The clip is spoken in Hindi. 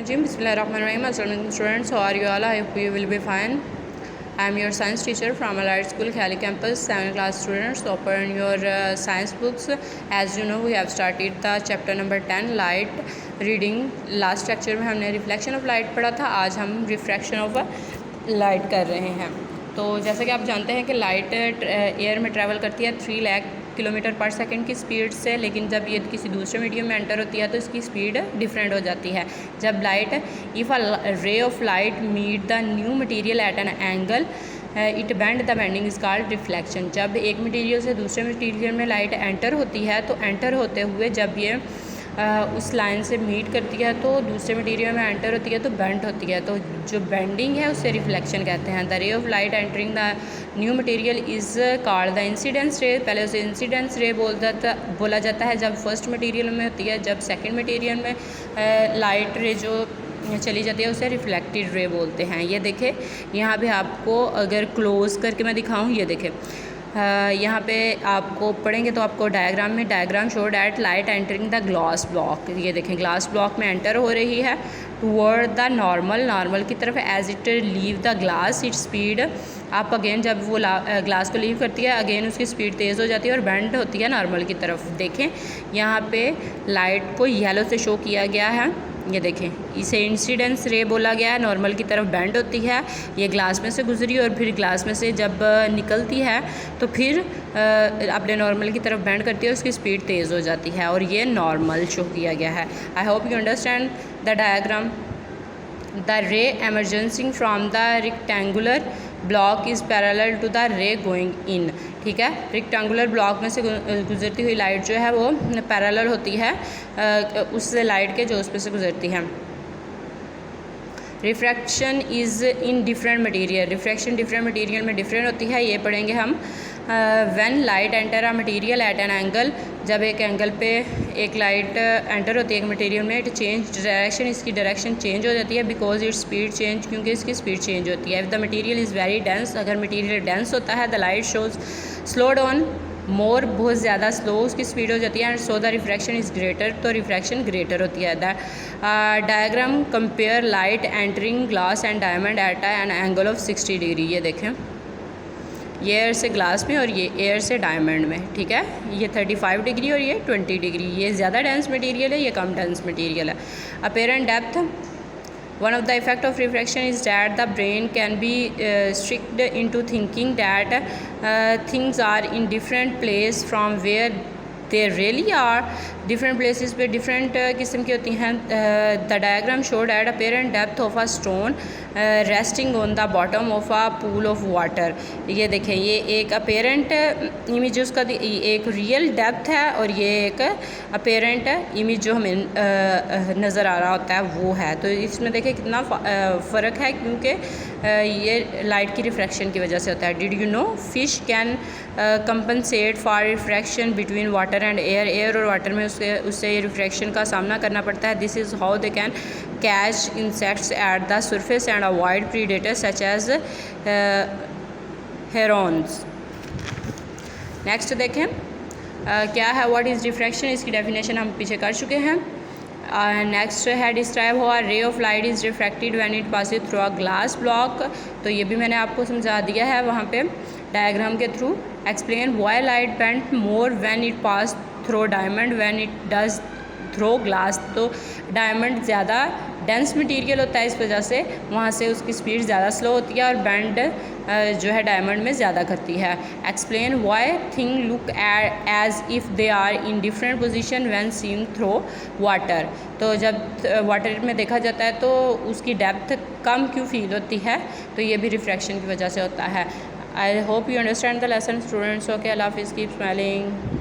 Bismillahirrahmanirrahim. Assalamualaikum students, how are you all? I hope you will be fine. I am your science teacher from Allied School, Khali campus, 7th class students. Open your science books. As you know, we have started the chapter number 10, light reading. Last lecture में हमने reflection of light पढ़ा था. आज हम refraction of light कर रहे हैं. तो जैसे कि आप जानते हैं कि लाइट एयर में ट्रैवल करती है 3 लाख किलोमीटर पर सेकंड की स्पीड से, लेकिन जब ये किसी दूसरे मीडियम में एंटर होती है तो इसकी स्पीड डिफरेंट हो जाती है. जब light if a ray of light meet the new material at an angle it bend the bending is called reflection. जब एक मटेरियल से दूसरे मटेरियल में लाइट एंटर होती है तो एंटर होते हुए जब ये उस लाइन से मीट करती है तो दूसरे मटेरियल में एंटर होती है तो बेंड होती है. तो जो बेंडिंग है उसे रिफ्लेक्शन कहते हैं. द रे of light entering the new material is called the incidence रे. पहले उसे इंसिडेंस रे बोला जाता है जब फर्स्ट मटेरियल में होती है. जब सेकंड मटेरियल में लाइट रे जो चली जाती है उसे रिफ्लेक्टेड रे बोलते हैं. ये देखें, यहाँ पे आपको अगर क्लोज करके मैं दिखाऊँ, ये देखें यहाँ पे आपको पढ़ेंगे तो आपको diagram show that light entering the glass block. ये देखें, ग्लास ब्लॉक में एंटर हो रही है टूवर्ड द नॉर्मल की तरफ. As it leave the glass it speed up again जब वो ग्लास को लीव करती है अगेन उसकी स्पीड तेज़ हो जाती है और बेंड होती है नॉर्मल की तरफ. देखें यहाँ पे लाइट को येलो से शो किया गया है. ये देखें, इसे इंसिडेंस रे बोला गया है. नॉर्मल की तरफ बेंड होती है, ये ग्लास में से गुजरी और फिर ग्लास में से जब निकलती है तो फिर अपने नॉर्मल की तरफ बेंड करती है, उसकी स्पीड तेज़ हो जाती है और ये नॉर्मल शो किया गया है. I hope you understand the diagram. The ray emerging from the rectangular block is parallel to the ray going in. ठीक है, रेक्टेंगुलर ब्लॉक में से गुजरती हुई लाइट जो है वो पैरेलल होती है उस लाइट के जो उस पर से गुजरती है. Refraction is in different material. Refraction different material में डिफरेंट होती है, ये पढ़ेंगे हम. When light enter a material at an angle. जब एक एंगल पे एक लाइट एंटर होती है एक मटेरियल में, इट चेंज डायरेक्शन, इसकी डायरेक्शन चेंज हो जाती है बिकॉज इट स्पीड चेंज, क्योंकि इसकी स्पीड चेंज होती है. If the material is very dense, अगर मटेरियल डेंस होता है the light shows slow down more, बहुत ज़्यादा स्लो उसकी स्पीड हो जाती है. And so the refraction is greater, तो रिफ्रैक्शन ग्रेटर होती है. The diagram compare light entering glass and diamond at an angle of 60 degree. ये देखें, ये एयर से ग्लास में और ये एयर से डायमंड में. ठीक है, ये 35 डिग्री और ये 20 डिग्री. ये ज़्यादा डेंस मटेरियल है, ये कम डेंस मटेरियल है. Apparent depth. One of the effect of refraction is that the brain can be tricked into thinking that things are in different place from where they really are. Different places पे डिफरेंट किस्म की होती हैं. The diagram showed at apparent depth of a stone resting on the bottom of a pool of water. ये देखें, ये एक अपेरेंट इमेज उसका एक रियल डेप्थ है और ये एक अपेरेंट इमेज जो हमें नज़र आ रहा होता है वो है. तो इसमें देखें कितना फ़र्क है, क्योंकि ये लाइट की रिफ्रैक्शन की वजह से होता है. Did you know fish can compensate for refraction between water and air. Air और वाटर में उससे रिफ्रैक्शन का सामना करना पड़ता है. This is how they can catch insects at the surface and avoid predators such as herons. Next देखें क्या है, व्हाट इज़ रिफ्रैक्शन. इसकी डेफिनेशन हम पीछे कर चुके हैं. नेक्स्ट है describe how a ray of light is refracted when it passes through a glass block. तो ये भी मैंने आपको समझा दिया है वहाँ पे डायग्राम के through. Explain why light bend more when it pass through diamond when it does through glass. तो डायमंड ज़्यादा डेंस मटेरियल होता है, इस वजह से वहाँ से उसकी स्पीड ज़्यादा स्लो होती है और बेंड जो है डायमंड में ज़्यादा करती है. Explain why thing look as if they are in different position when seen through water. तो जब वाटर में देखा जाता है तो उसकी डेप्थ कम क्यों फील होती है, तो ये भी रिफ्रैक्शन की वजह से होता है. I hope you understand the lesson students. Okay, अल्लाह हाफिज़, कीप स्माइलिंग.